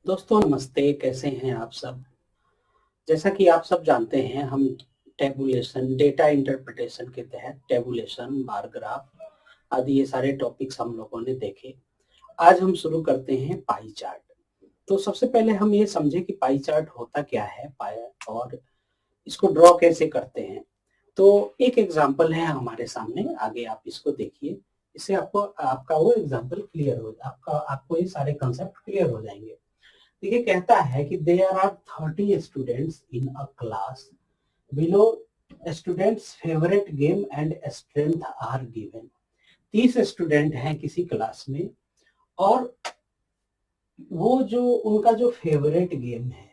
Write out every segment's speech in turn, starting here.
दोस्तों नमस्ते, कैसे हैं आप सब। जैसा कि आप सब जानते हैं, हम टेबुलेशन डेटा इंटरप्रिटेशन के तहत टेबुलेशन, बार ग्राफ आदि ये सारे टॉपिक्स हम लोगों ने देखे। आज हम शुरू करते हैं पाई चार्ट। तो सबसे पहले हम ये समझें कि पाई चार्ट होता क्या है और इसको ड्रॉ कैसे करते हैं। तो एक एग्जांपल है हमारे सामने, आगे आप इसको देखिए। इससे आपका वो एग्जांपल क्लियर हो आपको ये सारे कंसेप्ट क्लियर हो जाएंगे। देखिए, कहता है कि there are 30 students in a class below students favourite game and strength are given. 30 student हैं किसी क्लास में, और वो जो उनका जो फेवरेट गेम है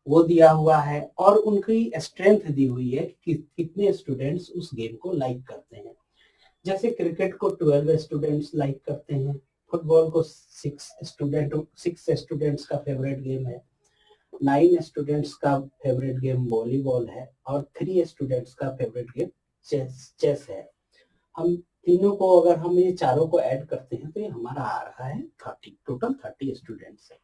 वो दिया हुआ है, और उनकी स्ट्रेंथ दी हुई है कि कितने स्टूडेंट्स उस गेम को लाइक करते हैं। जैसे क्रिकेट को 12 स्टूडेंट्स लाइक करते हैं, फुटबॉल को 6 स्टूडेंट्स का फेवरेट गेम है, 9 स्टूडेंट्स का फेवरेट गेम वॉलीबॉल है, और 3 स्टूडेंट्स का फेवरेट गेम चेस है। हम तीनों को, अगर हम ये चारों को ऐड करते हैं तो ये हमारा आ रहा है 30, टोटल 30 स्टूडेंट्स है।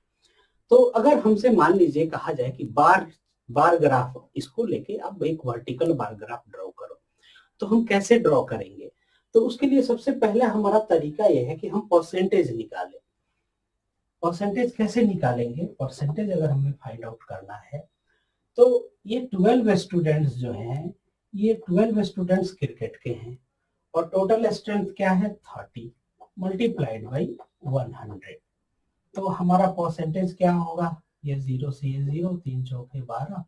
तो अगर हमसे मान लीजिए कहा जाए कि बार बार ग्राफ, इसको लेके अब एक वर्टिकल बार ग्राफ ड्रॉ करो, तो हम कैसे ड्रॉ करेंगे। तो उसके लिए सबसे पहले हमारा तरीका यह है कि हम परसेंटेज निकालें। परसेंटेज कैसे निकालेंगे, परसेंटेज अगर हमें फाइंड आउट करना है तो ये 12 स्टूडेंट्स जो हैं, ये 12 स्टूडेंट्स क्रिकेट के हैं, और टोटल स्ट्रेंथ क्या है 30 मल्टीप्लाइड बाई 100। तो हमारा परसेंटेज क्या होगा, ये 0 से ये 0, 3 चौके 12,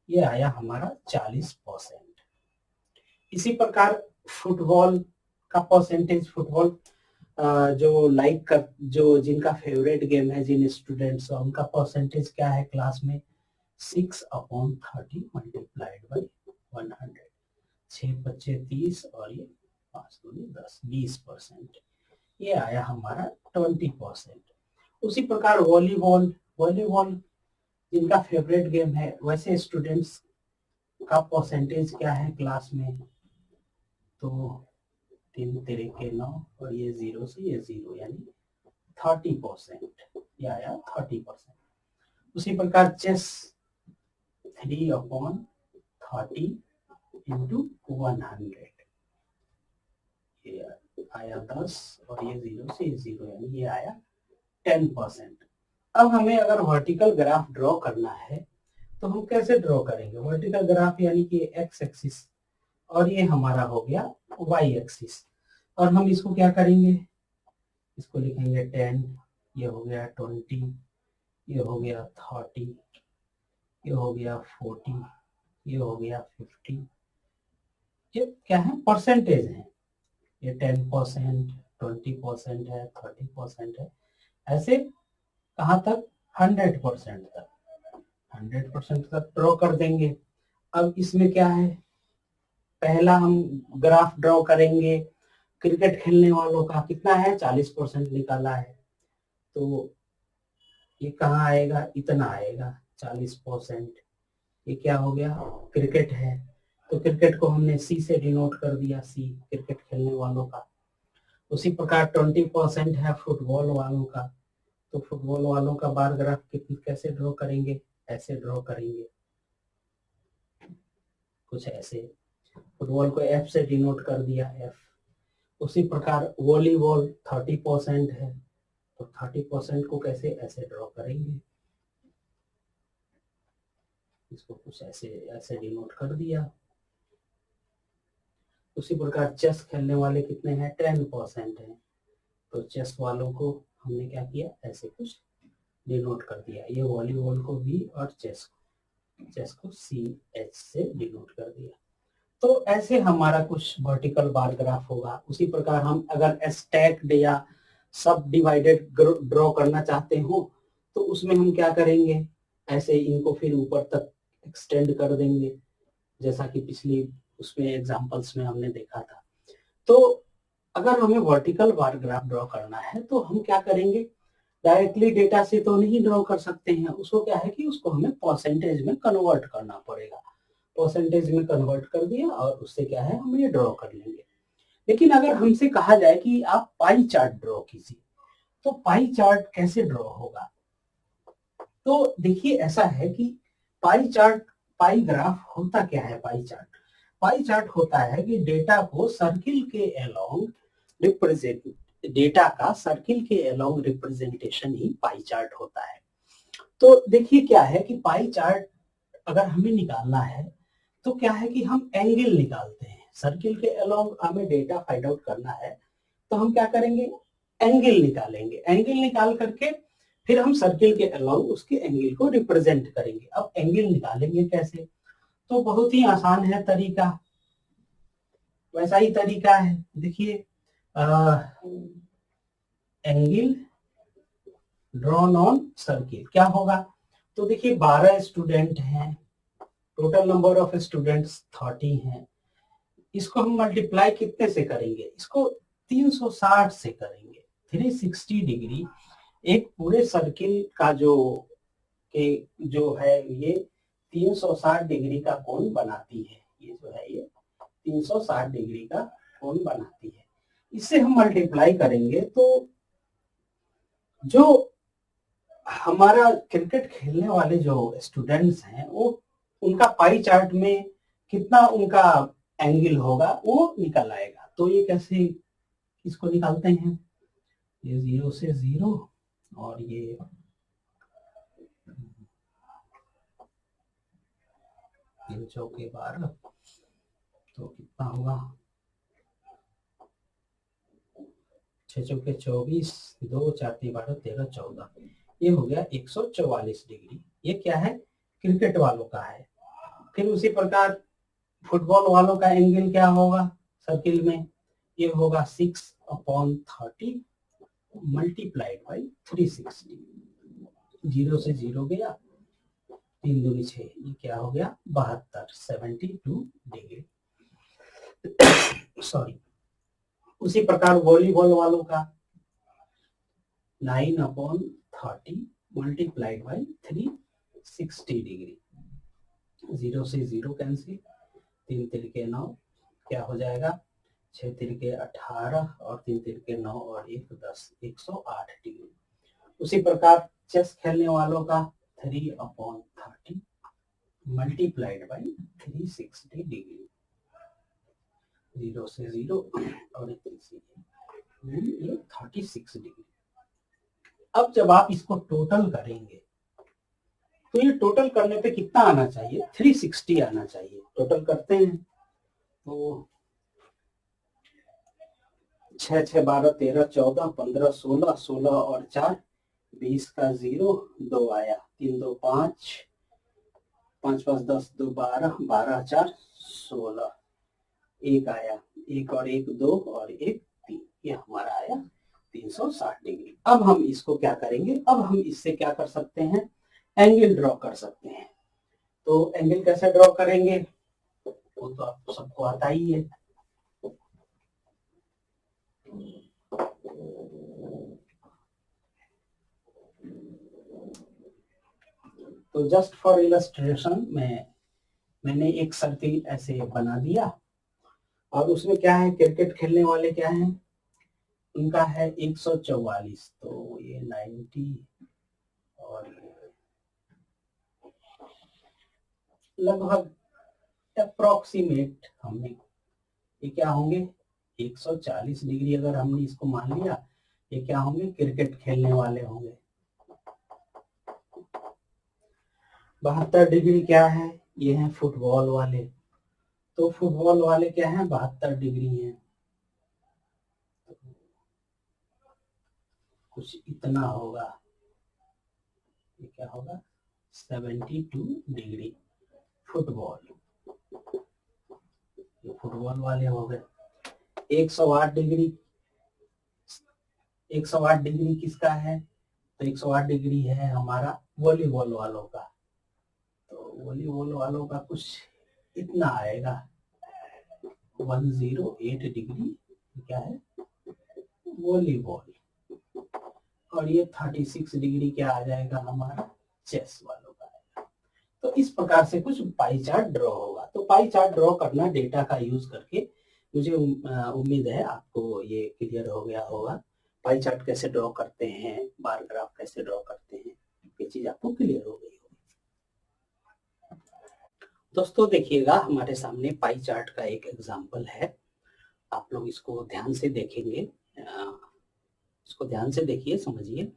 ये आया हमारा 40%। इसी प्रकार फुटबॉल का परसेंटेज, फुटबॉल जो जिनका फेवरेट गेम है, जिन स्टूडेंट्स का, उनका परसेंटेज क्या है क्लास में 6/30 मल्टीप्लाइड बाई 100। 6×5 = 30 और ये 5×2 = 10, 20%। ये आया हमारा 20%। उसी प्रकार वॉलीबॉल, वॉलीबॉल जिनका फेवरेट गेम है, वैसे स्टूडेंट्स का परसेंटेज क्या है क्लास में, तो 3×3 = 9, और ये 0 से ये 0, यानी 30%। ये आया 30%। उसी प्रकार चेस 3/30 इंटू 100, ये आया 10, और ये 0 से ये 0, यानी ये आया 10%। अब हमें अगर वर्टिकल ग्राफ ड्रॉ करना है तो हम कैसे ड्रॉ करेंगे वर्टिकल ग्राफ, यानी कि एक्स एक्सिस, और ये हमारा हो गया वाई एक्सिस। और हम इसको क्या करेंगे, इसको लिखेंगे 10, ये हो गया 20, ये हो गया 30, ये हो गया 40, ये हो गया 50। ये क्या है, परसेंटेज है। ये 10%, 20% है, 30% है, ऐसे कहाँ तक, 100% तक, 100% तक ड्रॉ कर देंगे। अब इसमें क्या है, पहला हम ग्राफ ड्रॉ करेंगे। क्रिकेट खेलने वालों का कितना है, 40% निकाला है, तो ये कहाँ आएगा, इतना आएगा 40%। ये क्या हो गया, क्रिकेट है, तो क्रिकेट को हमने सी से डिनोट कर दिया, सी क्रिकेट खेलने वालों का। उसी प्रकार 20% है फुटबॉल वालों का, तो फुटबॉल वालों का बार ग्राफ कैसे ड्रॉ करेंगे, ऐसे ड्रॉ करेंगे, कुछ ऐसे। फुटबॉल को एफ से डिनोट कर दिया, एफ। उसी प्रकार वॉलीबॉल 30% है, तो 30% को कैसे, ऐसे ड्रॉ करेंगे, इसको कुछ ऐसे ऐसे डिनोट कर दिया। उसी प्रकार चेस खेलने वाले कितने हैं, 10% है, तो चेस वालों को हमने क्या किया, ऐसे कुछ डिनोट कर दिया। ये वॉलीबॉल को बी और चेस को सी एच से डिनोट कर दिया। तो ऐसे हमारा कुछ वर्टिकल बार ग्राफ होगा। उसी प्रकार हम अगर स्टैक्ड या सब डिवाइडेड ड्रॉ करना चाहते हो तो उसमें हम क्या करेंगे, ऐसे इनको फिर ऊपर तक एक्सटेंड कर देंगे, जैसा कि पिछली उसमें एग्जांपल्स में हमने देखा था। तो अगर हमें वर्टिकल बार ग्राफ ड्रॉ करना है तो हम क्या करेंगे, डायरेक्टली डेटा से तो नहीं ड्रॉ कर सकते हैं, उसको क्या है कि उसको हमें परसेंटेज में कन्वर्ट करना पड़ेगा। परसेंटेज में कन्वर्ट कर दिया और उससे क्या है, हम ये ड्रॉ कर लेंगे। लेकिन अगर हमसे कहा जाए कि आप पाई चार्ट ड्रॉ कीजिए, तो पाई चार्ट कैसे ड्रॉ होगा। तो देखिए ऐसा है कि पाई चार्ट, पाई ग्राफ होता क्या है? पाई चार्ट, पाई चार्ट होता है कि डेटा को सर्किल के अलोंग रिप्रेजेंट, डेटा का सर्किल के अलोंग रिप्रेजेंटेशन ही पाई चार्ट होता है। तो देखिए क्या है कि पाई चार्ट अगर हमें निकालना है तो क्या है कि हम एंगल निकालते हैं। सर्किल के अलोंग हमें डेटा फाइंड आउट करना है तो हम क्या करेंगे? एंगल निकालेंगे। एंगल निकाल करके फिर हम सर्किल के अलोंग उसके एंगल को रिप्रेजेंट करेंगे। अब एंगल निकालेंगे कैसे? तो बहुत ही आसान है तरीका, वैसा ही तरीका है। देखिए एंगल ड्रॉन ऑन सर्किल क्या होगा? तो देखिए 12 स्टूडेंट हैं, टोटल नंबर ऑफ स्टूडेंट्स 30 हैं। इसको हम मल्टीप्लाई कितने से करेंगे? इसको 360 से करेंगे। 360 डिग्री एक पूरे सर्किल का जो है ये 360 डिग्री का कोण बनाती है। ये जो है ये 360 डिग्री का कोण बनाती है। इससे हम मल्टीप्लाई करेंगे तो जो हमारा क्रिकेट खेलने वाले जो स्टूडेंट्स हैं वो उनका पाई चार्ट में कितना उनका एंगल होगा वो निकल आएगा। तो ये कैसे इसको निकालते हैं? ये 0 से 0 और ये 3 चौके 12, तो कितना होगा? 6 चौके 24, 2 4 12 13 14, ये हो गया 144 डिग्री। ये क्या है? क्रिकेट वालों का है। फिर उसी प्रकार फुटबॉल वालों का एंगल क्या होगा सर्किल में? ये होगा 6/30 मल्टीप्लाइड बाई 360। 0 से 0 गया, 3 दूनी 6, ये क्या हो गया? 72, 72 डिग्री। सॉरी। उसी प्रकार वॉलीबॉल वालों का 9/30 मल्टीप्लाइड बाई 360 डिग्री। 0 से 0 कैंसिल, 3 तिरके 9, क्या हो जाएगा? 6 तिरके 18 और 3 तिरके 9 और 1 10, 108 डिग्री। उसी प्रकार चेस खेलने वालों का 3/30 मल्टीप्लाइड बाई 360 डिग्री। 0 से 0 और ये 36 डिग्री। अब जब आप इसको टोटल करेंगे तो ये टोटल करने पे कितना आना चाहिए? 360 आना चाहिए। टोटल करते हैं तो 6 6 12 13 14 15 16, 16 और 4 20 का 0, 2 आया, 3 2 5, 5 5 10, 2 12, 12 4 16, 1 आया, 1 और 1 2 और 1 3, ये हमारा आया 360 डिग्री। अब हम इसको क्या करेंगे? अब हम इससे क्या कर सकते हैं? एंगल ड्रॉ कर सकते हैं। तो एंगल कैसे ड्रॉ करेंगे वो तो आपको सबको आता ही है। तो जस्ट फॉर इलस्ट्रेशन मैंने एक सर्किल ऐसे बना दिया और उसमें क्या है? क्रिकेट खेलने वाले क्या हैं? उनका है 144, तो ये 90 और लगभग अप्रोक्सीमेट हमने ये क्या होंगे? 140 डिग्री अगर हमने इसको मान लिया, ये क्या होंगे? क्रिकेट खेलने वाले होंगे। 72 डिग्री क्या है? ये हैं फुटबॉल वाले। तो फुटबॉल वाले क्या हैं? 72 डिग्री हैं। कुछ इतना होगा, ये क्या होगा? 72 डिग्री फुटबॉल, ये फुटबॉल वाले हो गए। 108 डिग्री, 108 डिग्री किसका है? तो 108 डिग्री है हमारा वॉलीबॉल वालों का। तो वॉलीबॉल वालों का कुछ इतना आएगा, 108 डिग्री क्या है? वॉलीबॉल। और ये 36 डिग्री क्या आ जाएगा? हमारा चेस वालों का आएगा। तो इस प्रकार से कुछ पाई चार्ट ड्रॉ होगा। तो पाई चार्ट ड्रॉ करना डेटा का यूज करके, मुझे उम्मीद है आपको ये क्लियर हो गया होगा। पाई चार्ट कैसे ड्रॉ करते हैं, बार ग्राफ कैसे ड्रॉ करते हैं। ये चीज आपको क्लियर हो गई होगी। दोस्तों देखिएगा, हमारे सामने पाई चार्ट का एक एग्जाम्पल है। आप लोग इसको ध्यान से देखेंगे, इसको ध्यान से देखिए, समझिए।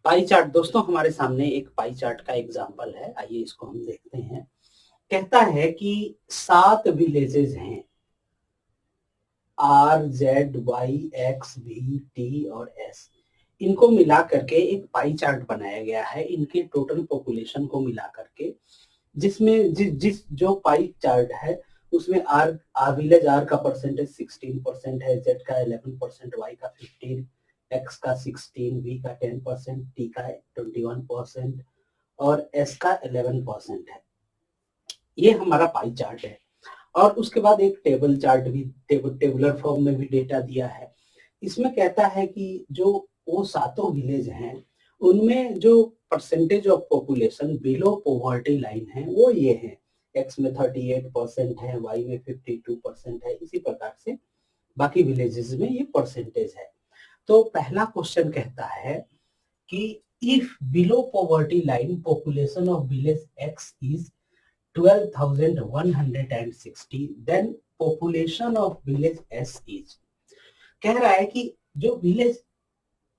पाई चार्ट दोस्तों, हमारे सामने एक पाई चार्ट का एग्जाम्पल है। आइए इसको हम देखते हैं। कहता है कि 7 विलेजेस हैं, R, Z, Y, X, V, T और S। इनको मिला करके एक पाई चार्ट बनाया गया है, इनकी टोटल पॉपुलेशन को मिला करके, जिसमें जिस जो पाई चार्ट है उसमें आर विलेज आर का परसेंटेज 16% है, जेड का 11%, वाई का 15, एक्स का 16, वी का 10%, टी का 21% और एस का 11% है। ये हमारा पाई चार्ट है। और उसके बाद एक टेबल चार्ट भी, टेबुलर फॉर्म में भी डेटा दिया है। इसमें कहता है कि जो वो 7 विलेज हैं उनमें जो percentage of population below poverty line है वो ये है। एक्स में 38% है, वाई में 52% है, इसी प्रकार से बाकी विलेजेस में ये परसेंटेज है। तो पहला क्वेश्चन कहता है कि if below poverty line population of village X is 12,160, then population of village S is. कह रहा है कि जो विलेज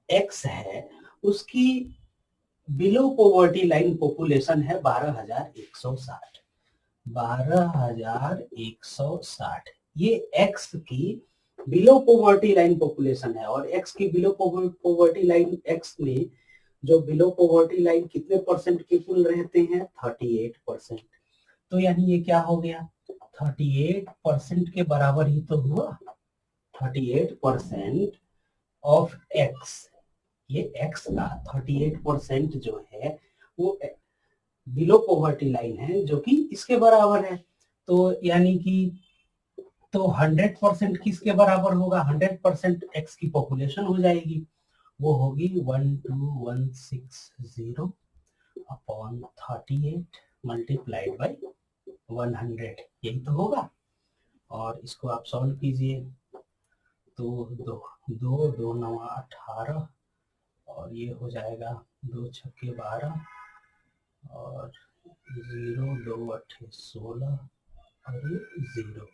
एक्स है उसकी बिलो पॉवर्टी लाइन पॉपुलेशन है 12,160। 12,160 ये एक्स की बिलो पॉवर्टी लाइन पॉपुलेशन है। और एक्स की बिलो पॉवर्टी लाइन, एक्स में जो बिलो पॉवर्टी लाइन कितने परसेंट पीपुल रहते हैं? 38%। तो यानी ये क्या हो गया? 38% के बराबर ही तो हुआ। 38% ऑफ एक्स, ये एक्स का 38% जो है वो बिलो पॉवर्टी लाइन है, जो कि इसके बराबर है। तो यानी कि तो 100% किसके बराबर होगा? 100% एक्स की पॉपुलेशन हो जाएगी, वो होगी 12,160 अपॉन 38 मल्टीप्लाइड बाई 100, यही तो होगा। और इसको आप सॉल्व कीजिए तो दो 9 18 और ये हो जाएगा 2 छक्के 12 और 0 2 8 16 और ये 0।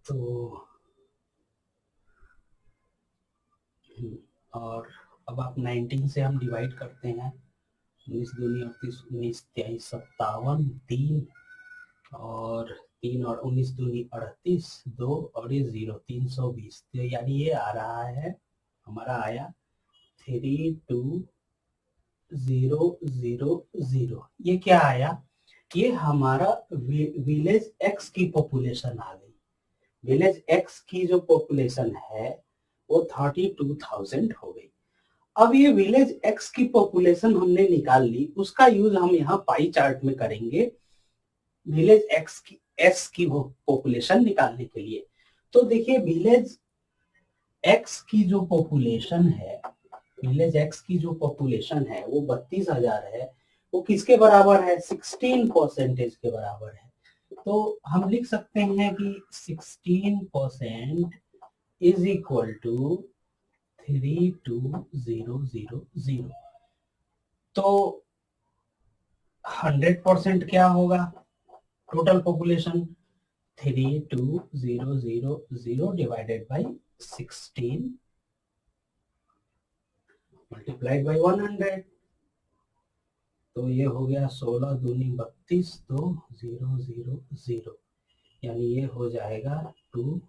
तो और अब आप 19 से हम डिवाइड करते हैं। 19 दूनी 38, 19 23 57, 3 और 3 और 19 दूनी 38, 2 और ये 0, 320। तो यानी ये आ रहा है, हमारा आया 32,000। ये क्या आया? ये हमारा विलेज एक्स की पॉपुलेशन आ गई। विलेज एक्स की जो पॉपुलेशन है वो 32,000 हो गई। अब ये विलेज एक्स की पॉपुलेशन हमने निकाल ली, उसका यूज हम यहाँ पाई चार्ट में करेंगे विलेज एक्स की एस की वो पॉपुलेशन निकालने के लिए। तो देखिए, विलेज एक्स की जो पॉपुलेशन है, विलेज एक्स की जो पॉपुलेशन है वो 32,000 है। वो किसके बराबर है? 16% के बराबर है। तो हम लिख सकते हैं कि 16% इज इक्वल टू 32,000। तो 100% क्या होगा? Total population 32,000 divided by 16 multiplied by 100। तो ये हो गया 16 दूनी 32, 2 0 0 0, यानी ये हो जाएगा 2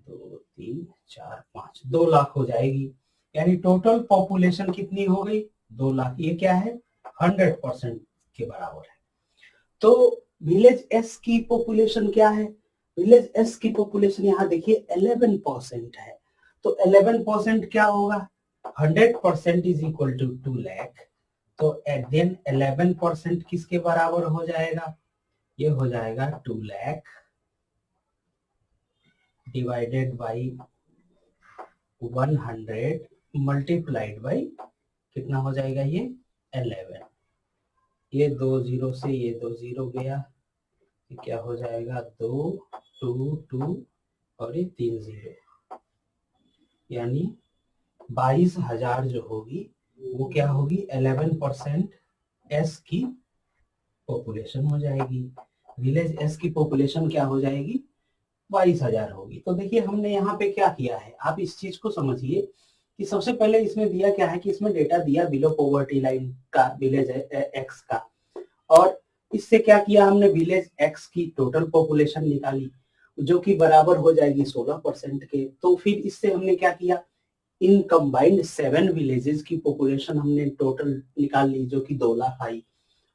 2 3 4 5, 2 लाख हो जाएगी। यानी टोटल पॉपुलेशन कितनी हो गई? 2 लाख। ये क्या है? 100% के बराबर है। तो विलेज एस की पॉपुलेशन क्या है? विलेज एस की पॉपुलेशन यहाँ देखिए 11% है। तो 11% क्या होगा? 100% इज इक्वल टू 2 लाख। तो देन 11% किसके बराबर हो जाएगा? ये हो जाएगा 2 lakh divided by 100 multiplied by कितना हो जाएगा? ये 11। ये 2 0 से ये 2 0 गया, ये क्या हो जाएगा? 2 2 2 और ये 3 0, यानी 22,000 जो होगी वो क्या होगी 11% एस की पॉपुलेशन हो जाएगी। विलेज एस की पॉपुलेशन क्या हो जाएगी 22,000 होगी। तो देखिए हमने यहाँ पे क्या किया है, आप इस चीज को समझिए कि सबसे पहले इसमें दिया क्या है कि इसमें डेटा दिया बिलो पॉवर्टी लाइन का विलेज एक्स का, और इससे क्या किया हमने विलेज एक्स की टोटल पॉपुलेशन निकाली जो कि बराबर हो जाएगी 16% के। तो फिर इससे हमने क्या किया, इन कंबाइंड 7 विलेजेस की पॉपुलेशन हमने टोटल निकाल ली जो कि 2 लाख आई,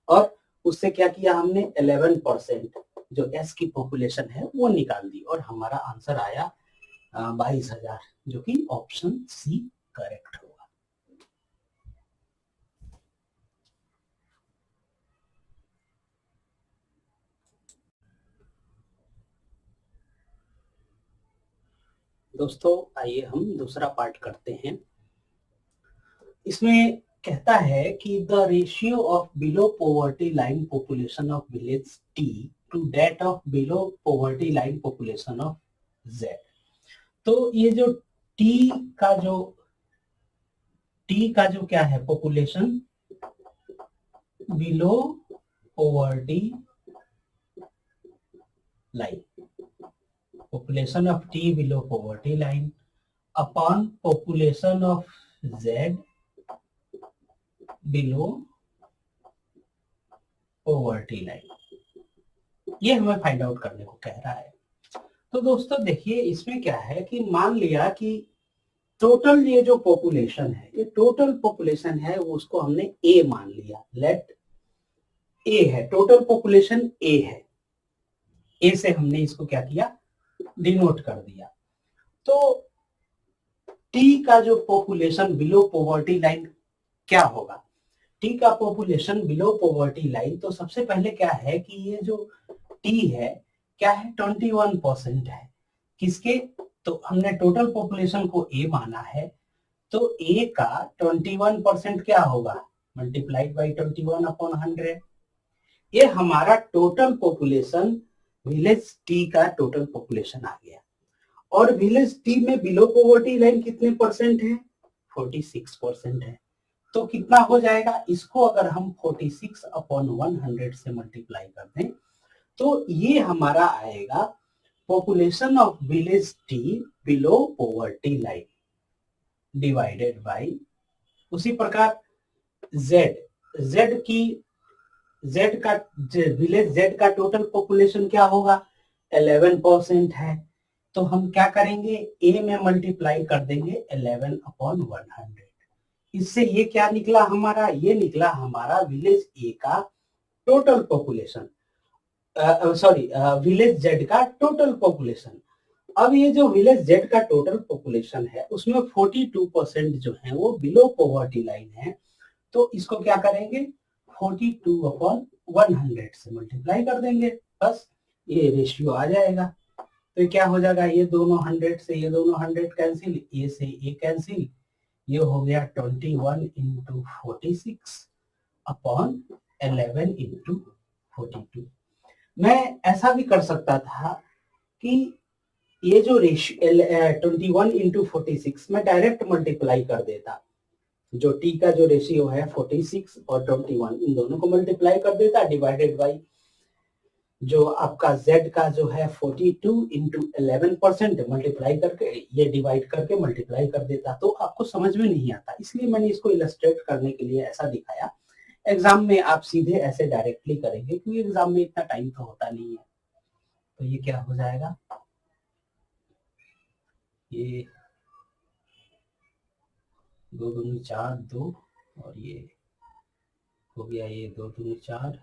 और उससे क्या किया हमने 11% जो एस की पॉपुलेशन है वो निकाल दी, और हमारा आंसर आया 22,000, जो कि ऑप्शन सी करेक्ट होगा। दोस्तों आइए हम दूसरा पार्ट करते हैं। इसमें कहता है कि the ratio of below poverty line population of village T to that of below poverty line population of Z. तो ये जो टी का जो क्या है population below poverty line, population of T below poverty line upon population of Z below poverty line, ये हमें find out करने को कह रहा है। तो दोस्तों देखिए इसमें क्या है कि मान लिया कि टोटल ये जो पॉपुलेशन है, ये टोटल पॉपुलेशन है वो उसको हमने ए मान लिया, लेट ए है, टोटल पॉपुलेशन ए है, ए से हमने इसको क्या किया डिनोट कर दिया। तो टी का जो पॉपुलेशन बिलो पॉवर्टी लाइन क्या होगा, टी का पॉपुलेशन बिलो पॉवर्टी लाइन, तो सबसे पहले क्या है कि ये जो टी है क्या है 21% है किसके, तो हमने टोटल पॉपुलेशन को ए माना है, तो ए का 21% क्या होगा मल्टीप्लाइड बाई 21/100, ये हमारा टोटल पॉपुलेशन विलेज टी का टोटल पॉपुलेशन आ गया। और विलेज टी में बिलो पॉवर्टी लाइन कितने परसेंट है 46% है, तो कितना हो जाएगा, इसको अगर हम 46/100 से मल्टीप्लाई कर दें तो ये हमारा आएगा population of village T below poverty line divided by, उसी प्रकार जेड की जेड का विलेज जेड का टोटल पॉपुलेशन क्या होगा 11% है, तो हम क्या करेंगे ए में मल्टीप्लाई कर देंगे 11/100, इससे ये क्या निकला हमारा, ये निकला हमारा विलेज ए का total population, sorry village Z का टोटल पॉपुलेशन। अब ये जो विलेज जेड का टोटल पॉपुलेशन है उसमें 42% जो है वो बिलो पॉवर्टी लाइन है, तो इसको क्या करेंगे 42/100 से मल्टीप्लाई कर देंगे, बस ये रेशियो आ जाएगा। तो क्या हो जाएगा, ये दोनों 100 से ये दोनों 100 कैंसिल, ए से ए कैंसिल, ये हो गया 21 × 46/11 × 42। मैं ऐसा भी कर सकता था कि ये जो रेशियो 21 × 46 मैं डायरेक्ट मल्टीप्लाई कर देता, जो टी का जो रेशियो है 46 और 21 इन दोनों को मल्टीप्लाई कर देता डिवाइडेड बाई जो आपका z का जो है 42 × 11% मल्टीप्लाई करके ये डिवाइड करके मल्टीप्लाई कर देता, तो आपको समझ में नहीं आता, इसलिए मैंने इसको इलस्ट्रेट करने के लिए ऐसा दिखाया। एग्जाम में आप सीधे ऐसे डायरेक्टली करेंगे क्योंकि एग्जाम में इतना टाइम तो होता नहीं है। तो ये क्या हो जाएगा, ये 2 दूनी 4 2 और ये हो गया, ये 2 दूनी 4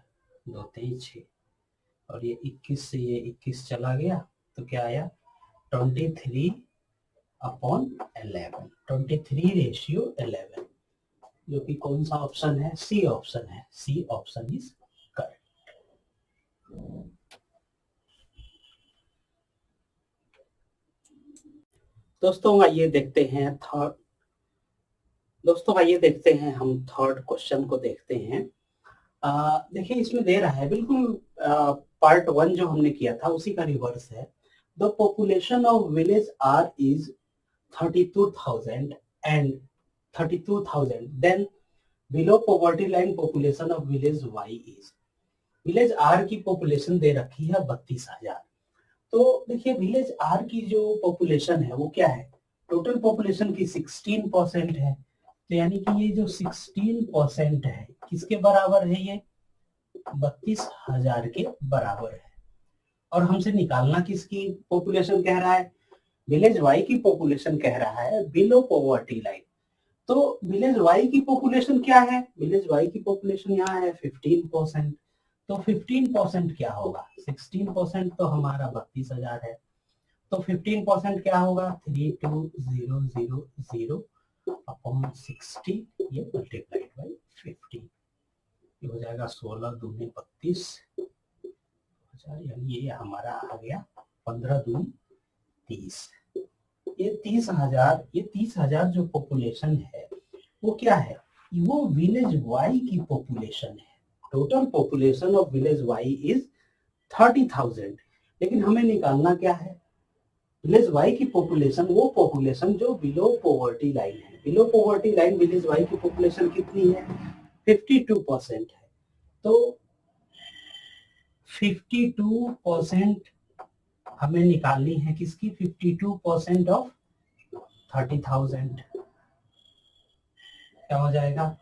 2 3 6 और ये 21 से ये 21 चला गया, तो क्या आया 23/11, 23/11, जो कि कौन सा ऑप्शन है, सी ऑप्शन है, सी ऑप्शन इज करेक्ट। दोस्तों आइए देखते हैं हम थर्ड क्वेश्चन को देखते हैं। देखिए इसमें दे रहा है बिल्कुल पार्ट 1 जो हमने किया था उसी का रिवर्स है। The population of village R is 32,000 then below poverty line population of village Y is. Village R की पॉपुलेशन दे रखी है 32,000। तो देखिए विलेज आर की जो पॉपुलेशन है वो क्या है, टोटल पॉपुलेशन की 16% है। तो यानी कि ये जो 16% है किसके बराबर है, ये 32,000 के बराबर है। और हमसे निकालना किसकी पॉपुलेशन कह रहा है, विलेज वाई की पॉपुलेशन कह रहा है बिलो पॉवर्टी लाइन। तो विलेज वाई की पॉपुलेशन क्या है, विलेज वाई की पॉपुलेशन यहाँ है 15%। तो 15% क्या होगा, 16% तो हमारा 32,000 है, तो 15% क्या होगा 32,000 अपॉन 60, ये मल्टीप्लाइड बाई 50, ये हो जाएगा 16 दूनी 32,000, यानी ये हमारा आ गया 15 दूनी 30। ये 30,000, ये 30,000 जो पॉपुलेशन है वो क्या है, वो विलेज वाई की पॉपुलेशन है। Total population of village Y is 30,000। लेकिन हमें निकालना क्या है, विलेज वाई की पॉपुलेशन, वो पॉपुलेशन जो बिलो पॉवर्टी लाइन है। Below poverty line village Y की पॉपुलेशन कितनी है, 52% है। तो 52% हमें निकालनी है किसकी, 52% ऑफ 30,000 क्या हो जाएगा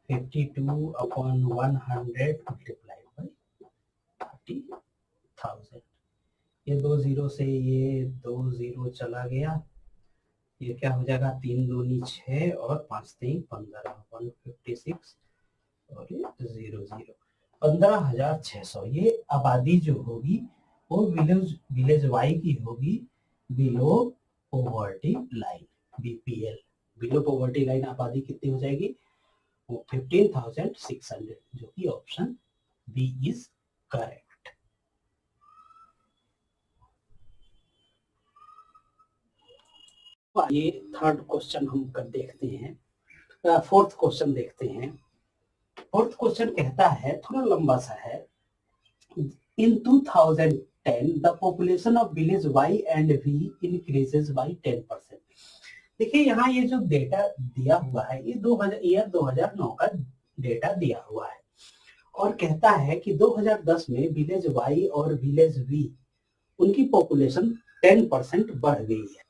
52 अपॉन 100 मल्टीप्लाइड बाई 30,000। ये 2 जीरो से ये 2 जीरो चला गया, ये क्या हो जाएगा 3 दूनी 6 और 5 3 15, 156 और ये 0 15,600। ये आबादी जो होगी वो विलेज वाई की होगी below poverty line, BPL. Below poverty line आबादी कितनी हो जाएगी, वो 15,600, जो कि ऑप्शन बी इज करेक्ट। ये थर्ड क्वेश्चन हम कर देखते हैं, फोर्थ क्वेश्चन देखते हैं। फोर्थ क्वेश्चन कहता है, थोड़ा लंबा सा है, in 2010 the population of village Y and V increases by 10%। देखिए यहाँ ये जो डेटा दिया हुआ है ये 2009 का डेटा दिया हुआ है, और कहता है कि 2010 में विलेज वाई और विलेज वी उनकी पॉपुलेशन 10% बढ़ गई है।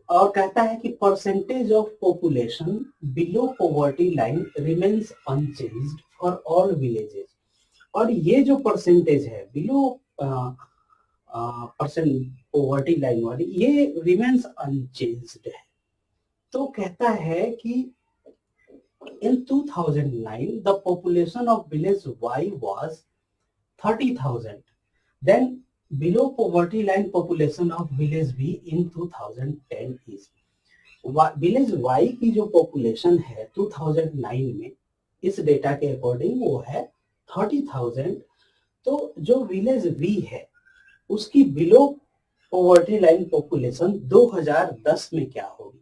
और कहता है कि percentage of population below poverty line remains unchanged for all villages. और ये जो परसेंटेज है बिलो परसेंट पॉवर्टी लाइन वाली, ये रिमेन्स अनचेंज्ड है। तो कहता है कि in 2009 the population of village Y was 30,000, then below poverty line population of village B in 2010 is, village Y की जो पॉपुलेशन है 2009 में इस डेटा के अकॉर्डिंग वो है 30,000। तो जो विलेज वी है उसकी बिलो पॉवर्टी लाइन पॉपुलेशन 2010 में क्या होगी।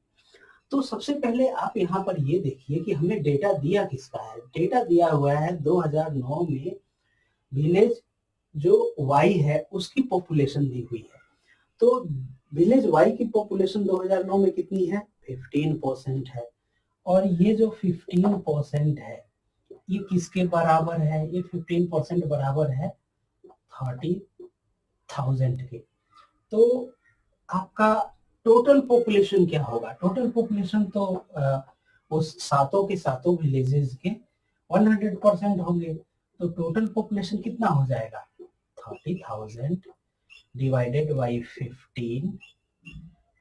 तो सबसे पहले आप यहाँ पर ये देखिए कि हमें डेटा दिया किसका है, डेटा दिया हुआ है 2009 में विलेज जो वाई है उसकी पॉपुलेशन दी हुई है। तो विलेज वाई की पॉपुलेशन 2009 में कितनी है, 15% है। और ये जो 15% है ये किसके बराबर है, ये 15% बराबर है 30,000 के। तो आपका टोटल पॉपुलेशन क्या होगा, टोटल पॉपुलेशन तो उस सातों के सातों विलेजेस के 100% होंगे। तो टोटल पॉपुलेशन कितना हो जाएगा 30,000 डिवाइडेड बाई 15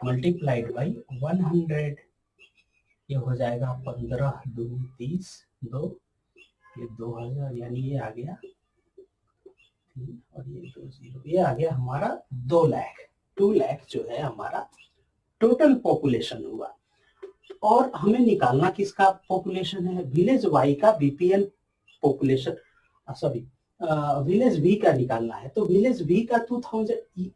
मल्टीप्लाइड बाई 100, ये हो जाएगा 15 दूनी 30, 2 ये 2000, यानी ये आ गया और ये 20, ये आ गया हमारा 2 लाख, 2 लाख जो है हमारा टोटल पॉपुलेशन हुआ। और हमें निकालना किसका पॉपुलेशन है, विलेज वाई का BPL population, sorry village V का निकालना है। तो विलेज वी का 2000,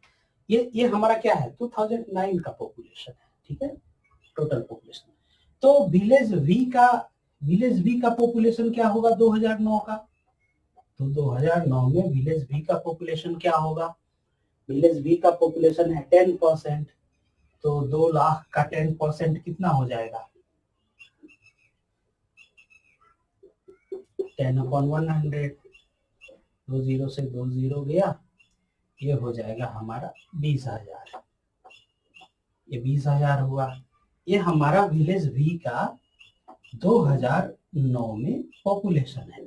ये हमारा क्या है 2009 का पॉपुलेशन है, ठीक है, टोटल पॉपुलेशन। तो विलेज वी का पॉपुलेशन क्या होगा 2009 का, तो 2009 में विलेज वी का पॉपुलेशन क्या होगा, विलेज वी का पॉपुलेशन है 10%, तो 2 लाख का 10% कितना हो जाएगा 10/100, 2 0 से 2 0 गया, ये हो जाएगा हमारा 20,000। ये 20,000 हुआ। ये हमारा विलेज वी का 2009 में पॉपुलेशन है।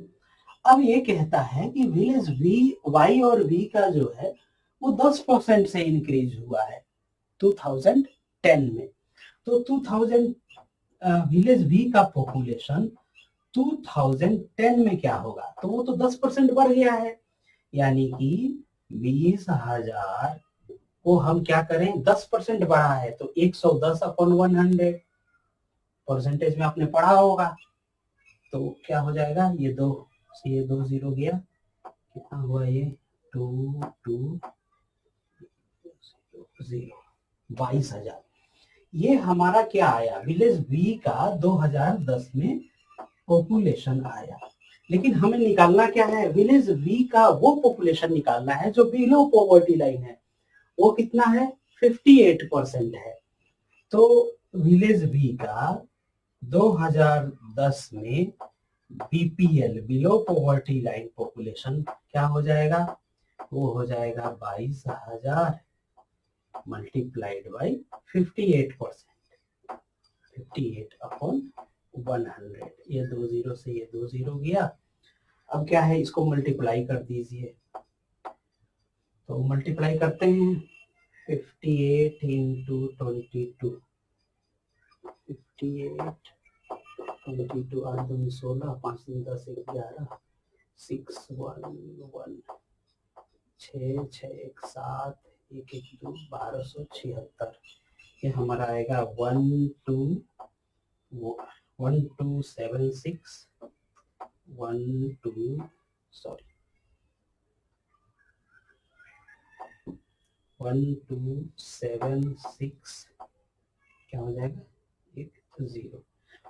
अब ये कहता है कि विलेज वी वाई और वी का जो है वो 10% से इंक्रीज हुआ है 2010 में। तो 2000 विलेज वी का पॉपुलेशन 2010 में क्या होगा, तो वो तो 10% बढ़ गया है। यानी कि 20,000 को हम क्या करें, 10% बढ़ा है तो 110/100 परसेंटेज में आपने पढ़ा होगा। तो क्या हो जाएगा, ये 2 से ये 2 0 गया, कितना हुआ ये 2 2 0, 22,000। ये हमारा क्या आया, विलेज बी का 2010 में पॉपुलेशन आया। लेकिन हमें निकालना क्या है, विलेज बी का वो पॉपुलेशन निकालना है जो बिलो पॉवर्टी लाइन है। वो कितना है, 58% है। तो विलेज बी का 2010 में BPL below poverty line population क्या हो जाएगा, वो हो जाएगा 22,000 मल्टीप्लाइड बाई 58%, 58/100। ये 2 0 से ये 2 0 गया। अब क्या है, इसको मल्टीप्लाई कर दीजिए। तो मल्टीप्लाई करते हैं, 58 into 22, 58 22 8 2 16 5 3 10 11 6 1 1 6 6 1 7 1 1 2 1276। ये हमारा आएगा 1276 1276 क्या हो जाएगा, 1 0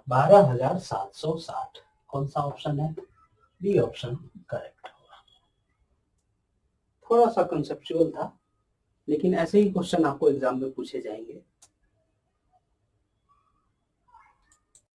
12,760। कौन सा ऑप्शन है, बी ऑप्शन करेक्ट होगा। थोड़ा सा कंसेप्चुअल था, लेकिन ऐसे ही क्वेश्चन आपको एग्जाम में पूछे जाएंगे।